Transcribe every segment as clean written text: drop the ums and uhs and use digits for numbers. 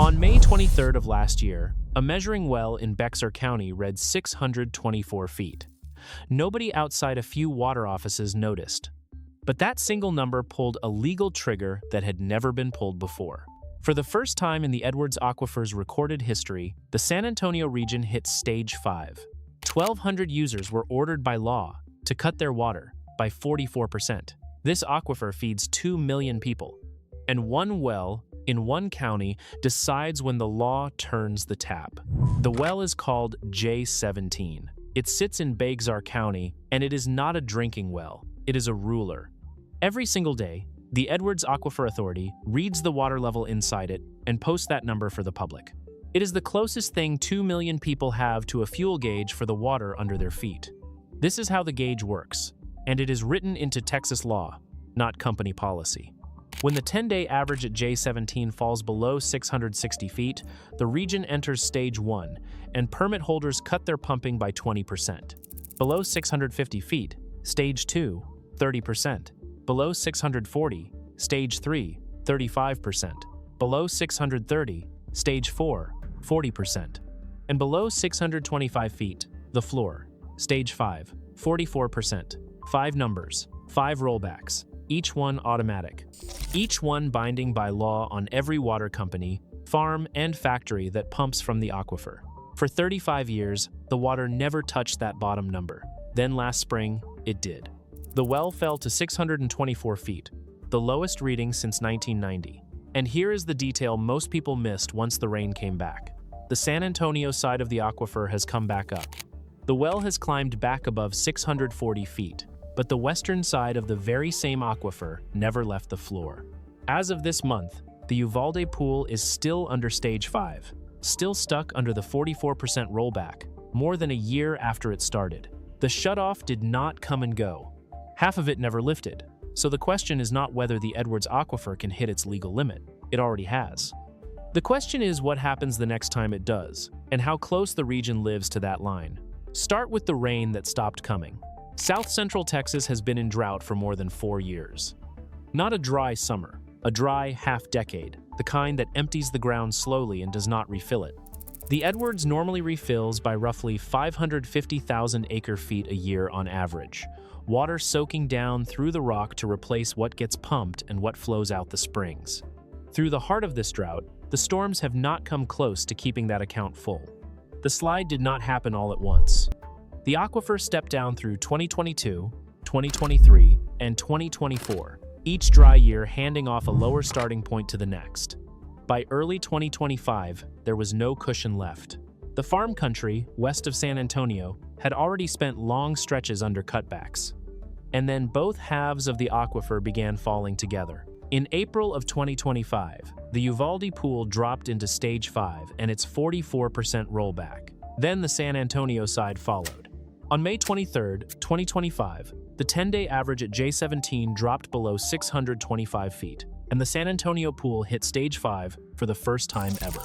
On May 23rd of last year, a measuring well in Bexar County read 624 feet. Nobody outside a few water offices noticed. But that single number pulled a legal trigger that had never been pulled before. For the first time in the Edwards Aquifer's recorded history, the San Antonio region hit Stage 5. 1,200 users were ordered by law to cut their water by 44%. This aquifer feeds 2 million people, and one well in one county decides when the law turns the tap. The well is called J17. It sits in Bexar County, and it is not a drinking well, it is a ruler. Every single day, the Edwards Aquifer Authority reads the water level inside it and posts that number for the public. It is the closest thing 2 million people have to a fuel gauge for the water under their feet. This is how the gauge works, and it is written into Texas law, not company policy. When the 10-day average at J17 falls below 660 feet, the region enters Stage 1, and permit holders cut their pumping by 20%. Below 650 feet, Stage 2, 30%. Below 640, Stage 3, 35%. Below 630, Stage 4, 40%. And below 625 feet, the floor, Stage 5, 44%. 5 numbers, 5 rollbacks, each one automatic. Each one binding by law on every water company, farm, and factory that pumps from the aquifer. For 35 years, the water never touched that bottom number. Then last spring, it did. The well fell to 624 feet, the lowest reading since 1990. And here is the detail most people missed once the rain came back. The San Antonio side of the aquifer has come back up. The well has climbed back above 640 feet, but the western side of the very same aquifer never left the floor. As of this month, the Uvalde pool is still under Stage 5, still stuck under the 44% rollback, more than a year after it started. The shutoff did not come and go. Half of it never lifted. So the question is not whether the Edwards Aquifer can hit its legal limit. It already has. The question is what happens the next time it does, and how close the region lives to that line. Start with the rain that stopped coming. South Central Texas has been in drought for more than 4 years. Not a dry summer, a dry half-decade, the kind that empties the ground slowly and does not refill it. The Edwards normally refills by roughly 550,000 acre-feet a year on average, water soaking down through the rock to replace what gets pumped and what flows out the springs. Through the heart of this drought, the storms have not come close to keeping that account full. The slide did not happen all at once. The aquifer stepped down through 2022, 2023, and 2024, each dry year handing off a lower starting point to the next. By early 2025, there was no cushion left. The farm country, west of San Antonio, had already spent long stretches under cutbacks. And then both halves of the aquifer began falling together. In April of 2025, the Uvalde pool dropped into Stage 5 and its 44% rollback. Then the San Antonio side followed. On May 23, 2025, the 10-day average at J17 dropped below 625 feet, and the San Antonio pool hit Stage 5 for the first time ever.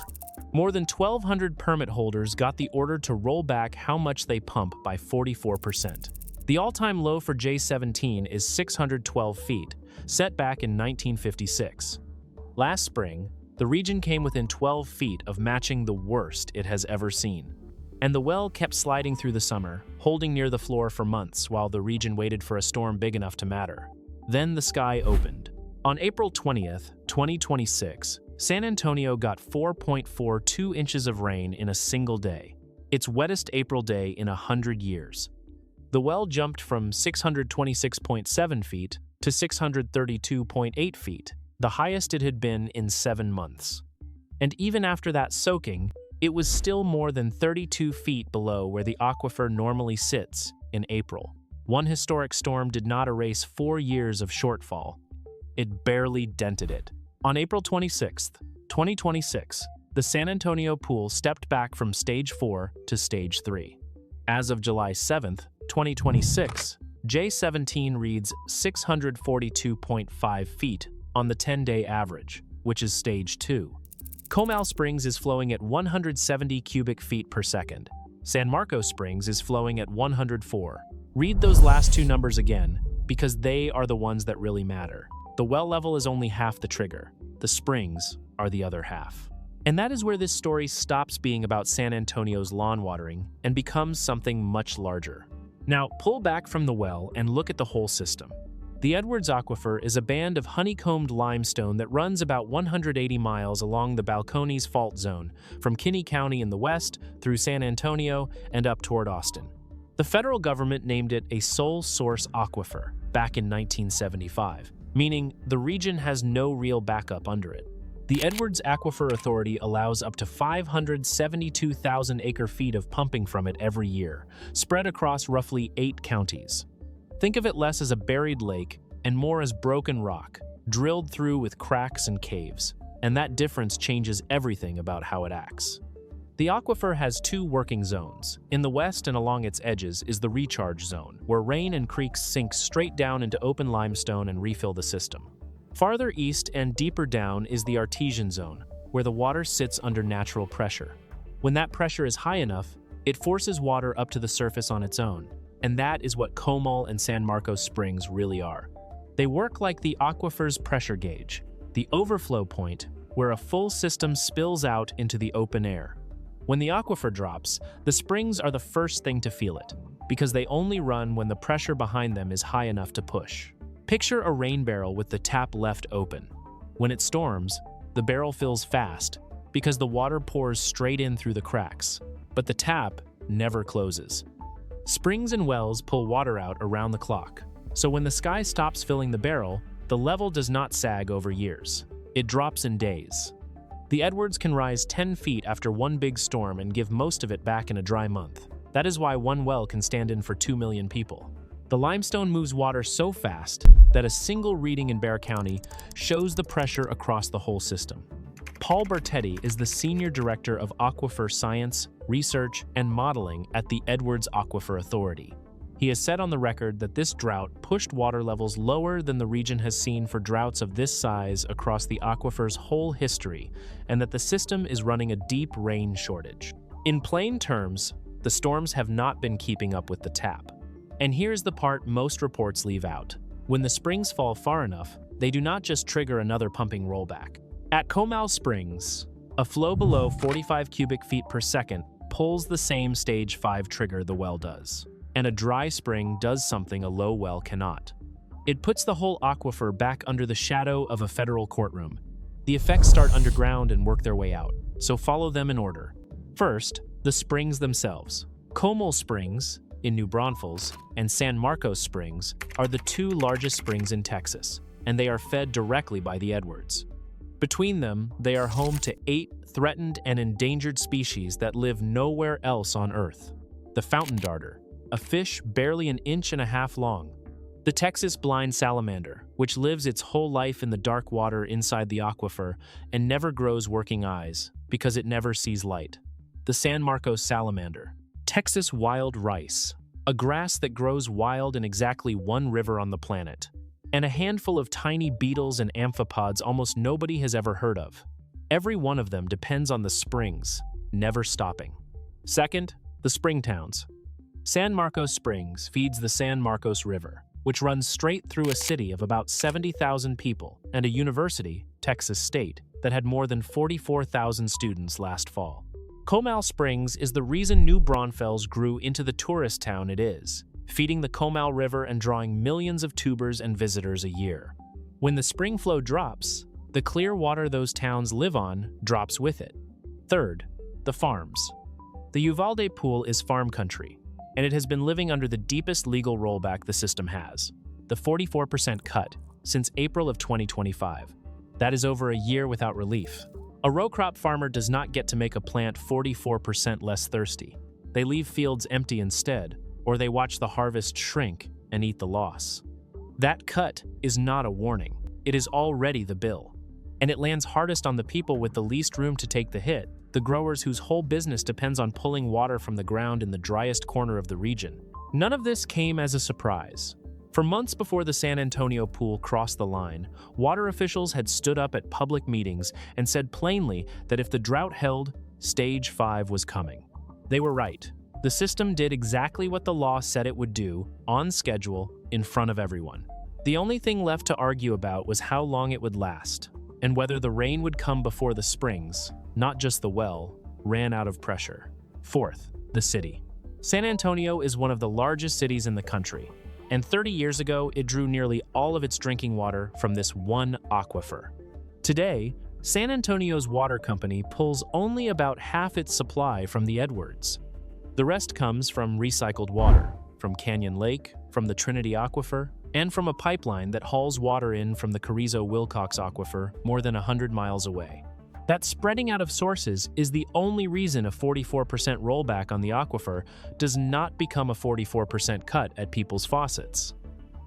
More than 1,200 permit holders got the order to roll back how much they pump by 44%. The all-time low for J17 is 612 feet, set back in 1956. Last spring, the region came within 12 feet of matching the worst it has ever seen. And the well kept sliding through the summer, holding near the floor for months while the region waited for a storm big enough to matter. Then the sky opened. On April 20th, 2026, San Antonio got 4.42 inches of rain in a single day, its wettest April day in 100 years. The well jumped from 626.7 feet to 632.8 feet, the highest it had been in 7 months. And even after that soaking, it was still more than 32 feet below where the aquifer normally sits in April. One historic storm did not erase 4 years of shortfall. It barely dented it. On April 26, 2026, the San Antonio pool stepped back from Stage 4 to Stage 3. As of July 7, 2026, J17 reads 642.5 feet on the 10-day average, which is Stage 2. Comal Springs is flowing at 170 cubic feet per second. San Marcos Springs is flowing at 104. Read those last 2 numbers again, because they are the ones that really matter. The well level is only half the trigger. The springs are the other half. And that is where this story stops being about San Antonio's lawn watering and becomes something much larger. Now, pull back from the well and look at the whole system. The Edwards Aquifer is a band of honeycombed limestone that runs about 180 miles along the Balcones Fault Zone, from Kinney County in the west through San Antonio and up toward Austin. The federal government named it a sole source aquifer back in 1975, meaning the region has no real backup under it. The Edwards Aquifer Authority allows up to 572,000 acre-feet of pumping from it every year, spread across roughly 8 counties. Think of it less as a buried lake and more as broken rock, drilled through with cracks and caves, and that difference changes everything about how it acts. The aquifer has 2 working zones. In the west and along its edges is the recharge zone, where rain and creeks sink straight down into open limestone and refill the system. Farther east and deeper down is the artesian zone, where the water sits under natural pressure. When that pressure is high enough, it forces water up to the surface on its own, and that is what Comal and San Marcos Springs really are. They work like the aquifer's pressure gauge, the overflow point where a full system spills out into the open air. When the aquifer drops, the springs are the first thing to feel it, because they only run when the pressure behind them is high enough to push. Picture a rain barrel with the tap left open. When it storms, the barrel fills fast because the water pours straight in through the cracks, but the tap never closes. Springs and wells pull water out around the clock, so when the sky stops filling the barrel, the level does not sag over years. It drops in days. The Edwards can rise 10 feet after one big storm and give most of it back in a dry month. That is why one well can stand in for 2 million people. The limestone moves water so fast that a single reading in Bexar County shows the pressure across the whole system. Paul Bertetti is the Senior Director of Aquifer Science, Research, and Modeling at the Edwards Aquifer Authority. He has said on the record that this drought pushed water levels lower than the region has seen for droughts of this size across the aquifer's whole history, and that the system is running a deep rain shortage. In plain terms, the storms have not been keeping up with the tap. And here's the part most reports leave out. When the springs fall far enough, they do not just trigger another pumping rollback. At Comal Springs, a flow below 45 cubic feet per second pulls the same stage 5 trigger the well does. And a dry spring does something a low well cannot. It puts the whole aquifer back under the shadow of a federal courtroom. The effects start underground and work their way out, so follow them in order. First, the springs themselves. Comal Springs, in New Braunfels, and San Marcos Springs are the 2 largest springs in Texas, and they are fed directly by the Edwards. Between them, they are home to 8 threatened and endangered species that live nowhere else on Earth. The fountain darter, a fish barely 1.5 inches long. The Texas blind salamander, which lives its whole life in the dark water inside the aquifer and never grows working eyes because it never sees light. The San Marcos salamander. Texas wild rice, a grass that grows wild in exactly 1 river on the planet, and a handful of tiny beetles and amphipods almost nobody has ever heard of. Every one of them depends on the springs, never stopping. Second, the spring towns. San Marcos Springs feeds the San Marcos River, which runs straight through a city of about 70,000 people and a university, Texas State, that had more than 44,000 students last fall. Comal Springs is the reason New Braunfels grew into the tourist town it is, feeding the Comal River and drawing millions of tubers and visitors a year. When the spring flow drops, the clear water those towns live on drops with it. Third, the farms. The Uvalde Pool is farm country, and it has been living under the deepest legal rollback the system has, the 44% cut, since April of 2025. That is over a year without relief. A row crop farmer does not get to make a plant 44% less thirsty. They leave fields empty instead, or they watch the harvest shrink and eat the loss. That cut is not a warning. It is already the bill. And it lands hardest on the people with the least room to take the hit, the growers whose whole business depends on pulling water from the ground in the driest corner of the region. None of this came as a surprise. For months before the San Antonio pool crossed the line, water officials had stood up at public meetings and said plainly that if the drought held, Stage 5 was coming. They were right. The system did exactly what the law said it would do, on schedule, in front of everyone. The only thing left to argue about was how long it would last, and whether the rain would come before the springs, not just the well, ran out of pressure. Fourth, the city. San Antonio is one of the largest cities in the country, and 30 years ago, it drew nearly all of its drinking water from this one aquifer. Today, San Antonio's water company pulls only about half its supply from the Edwards. The rest comes from recycled water, from Canyon Lake, from the Trinity Aquifer, and from a pipeline that hauls water in from the Carrizo-Wilcox Aquifer more than 100 miles away. That spreading out of sources is the only reason a 44% rollback on the aquifer does not become a 44% cut at people's faucets.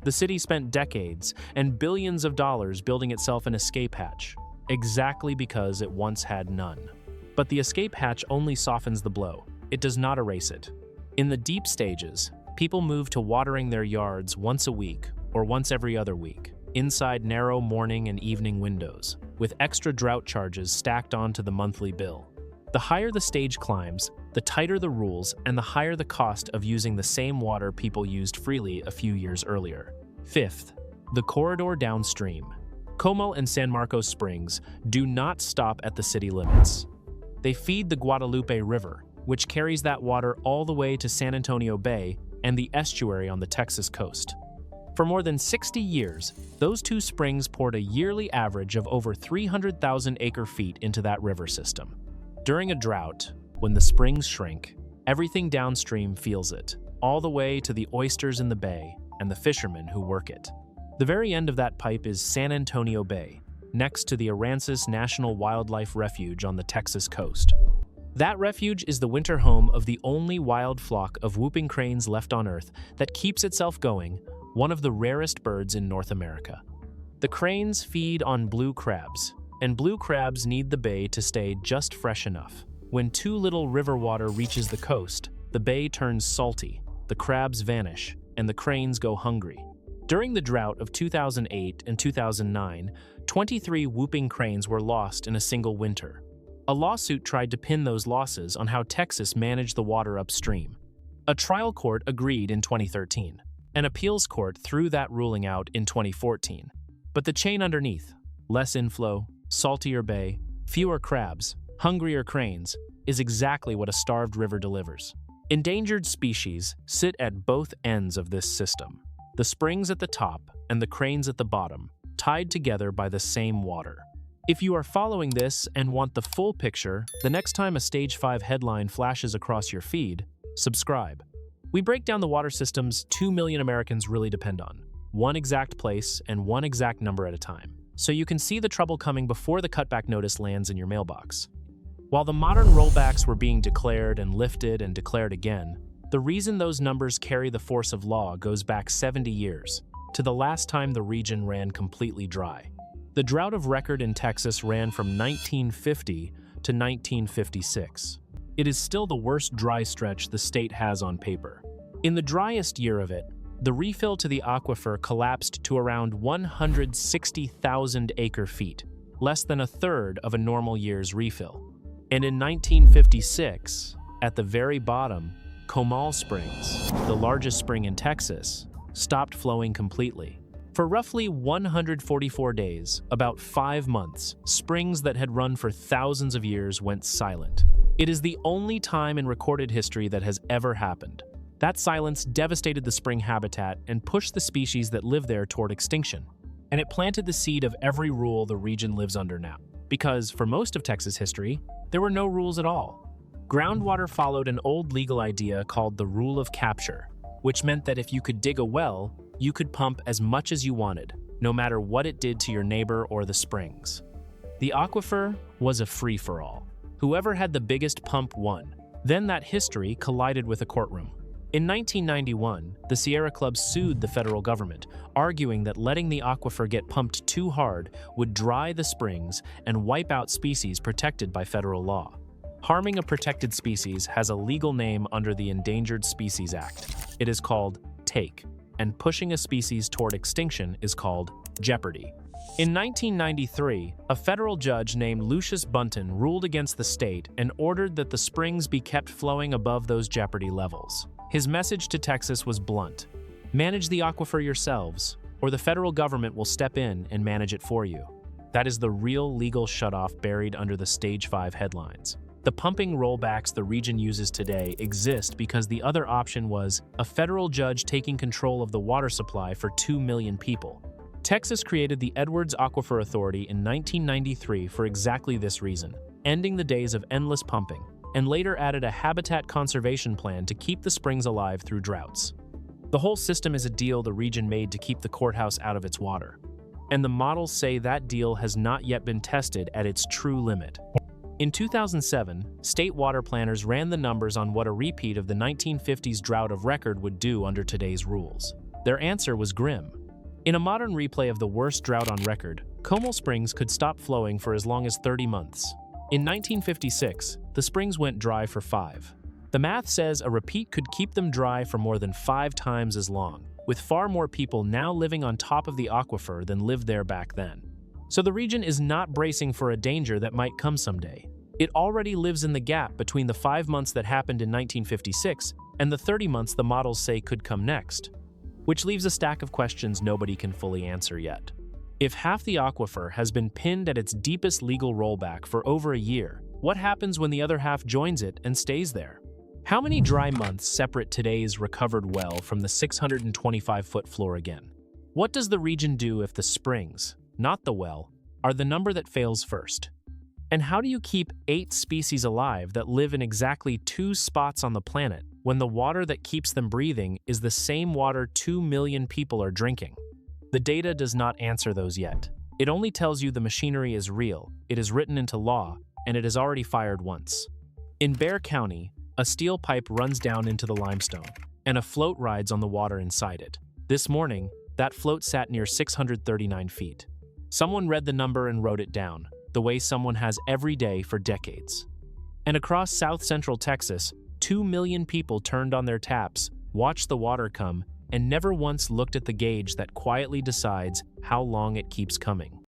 The city spent decades and billions of dollars building itself an escape hatch, exactly because it once had none. But the escape hatch only softens the blow. It does not erase it. In the deep stages, people move to watering their yards once a week or once every other week, inside narrow morning and evening windows, with extra drought charges stacked onto the monthly bill. The higher the stage climbs, the tighter the rules and the higher the cost of using the same water people used freely a few years earlier. Fifth, the corridor downstream. Comal and San Marcos Springs do not stop at the city limits. They feed the Guadalupe River, which carries that water all the way to San Antonio Bay and the estuary on the Texas coast. For more than 60 years, those two springs poured a yearly average of over 300,000 acre-feet into that river system. During a drought, when the springs shrink, everything downstream feels it, all the way to the oysters in the bay and the fishermen who work it. The very end of that pipe is San Antonio Bay, next to the Aransas National Wildlife Refuge on the Texas coast. That refuge is the winter home of the only wild flock of whooping cranes left on Earth that keeps itself going, one of the rarest birds in North America. The cranes feed on blue crabs, and blue crabs need the bay to stay just fresh enough. When too little river water reaches the coast, the bay turns salty, the crabs vanish, and the cranes go hungry. During the drought of 2008 and 2009, 23 whooping cranes were lost in a single winter. A lawsuit tried to pin those losses on how Texas managed the water upstream. A trial court agreed in 2013. An appeals court threw that ruling out in 2014. But the chain underneath, less inflow, saltier bay, fewer crabs, hungrier cranes, is exactly what a starved river delivers. Endangered species sit at both ends of this system. The springs at the top and the cranes at the bottom, tied together by the same water. If you are following this and want the full picture, the next time a Stage 5 headline flashes across your feed, subscribe. We break down the water systems 2 million Americans really depend on, one exact place and one exact number at a time, so you can see the trouble coming before the cutback notice lands in your mailbox. While the modern rollbacks were being declared and lifted and declared again, the reason those numbers carry the force of law goes back 70 years, to the last time the region ran completely dry. The drought of record in Texas ran from 1950 to 1956. It is still the worst dry stretch the state has on paper. In the driest year of it, the refill to the aquifer collapsed to around 160,000 acre-feet, less than a third of a normal year's refill. And in 1956, at the very bottom, Comal Springs, the largest spring in Texas, stopped flowing completely. For roughly 144 days, about 5 months, springs that had run for thousands of years went silent. It is the only time in recorded history that has ever happened. That silence devastated the spring habitat and pushed the species that live there toward extinction. And it planted the seed of every rule the region lives under now. Because for most of Texas history, there were no rules at all. Groundwater followed an old legal idea called the rule of capture, which meant that if you could dig a well, you could pump as much as you wanted, no matter what it did to your neighbor or the springs. The aquifer was a free-for-all. Whoever had the biggest pump won. Then that history collided with a courtroom. In 1991, the Sierra Club sued the federal government, arguing that letting the aquifer get pumped too hard would dry the springs and wipe out species protected by federal law. Harming a protected species has a legal name under the Endangered Species Act. It is called take, and pushing a species toward extinction is called jeopardy. In 1993, a federal judge named Lucius Bunton ruled against the state and ordered that the springs be kept flowing above those jeopardy levels. His message to Texas was blunt: manage the aquifer yourselves, or the federal government will step in and manage it for you. That is the real legal shutoff buried under the Stage 5 headlines. The pumping rollbacks the region uses today exist because the other option was a federal judge taking control of the water supply for 2 million people. Texas created the Edwards Aquifer Authority in 1993 for exactly this reason, ending the days of endless pumping, and later added a habitat conservation plan to keep the springs alive through droughts. The whole system is a deal the region made to keep the courthouse out of its water. And the models say that deal has not yet been tested at its true limit. In 2007, state water planners ran the numbers on what a repeat of the 1950s drought of record would do under today's rules. Their answer was grim. In a modern replay of the worst drought on record, Comal springs could stop flowing for as long as 30 months. In 1956, the springs went dry for 5. The math says a repeat could keep them dry for more than 5 times as long, with far more people now living on top of the aquifer than lived there back then. So the region is not bracing for a danger that might come someday. It already lives in the gap between the 5 months that happened in 1956 and the 30 months the models say could come next, which leaves a stack of questions nobody can fully answer yet. If half the aquifer has been pinned at its deepest legal rollback for over a year, what happens when the other half joins it and stays there? How many dry months separate today's recovered well from the 625-foot floor again? What does the region do if the springs, not the well, are the number that fails first? And how do you keep 8 species alive that live in exactly 2 spots on the planet when the water that keeps them breathing is the same water 2 million people are drinking? The data does not answer those yet. It only tells you the machinery is real, it is written into law, and it has already fired once. In Bexar County, a steel pipe runs down into the limestone, and a float rides on the water inside it. This morning, that float sat near 639 feet. Someone read the number and wrote it down, the way someone has every day for decades. And across south-central Texas, 2 million people turned on their taps, watched the water come, and never once looked at the gauge that quietly decides how long it keeps coming.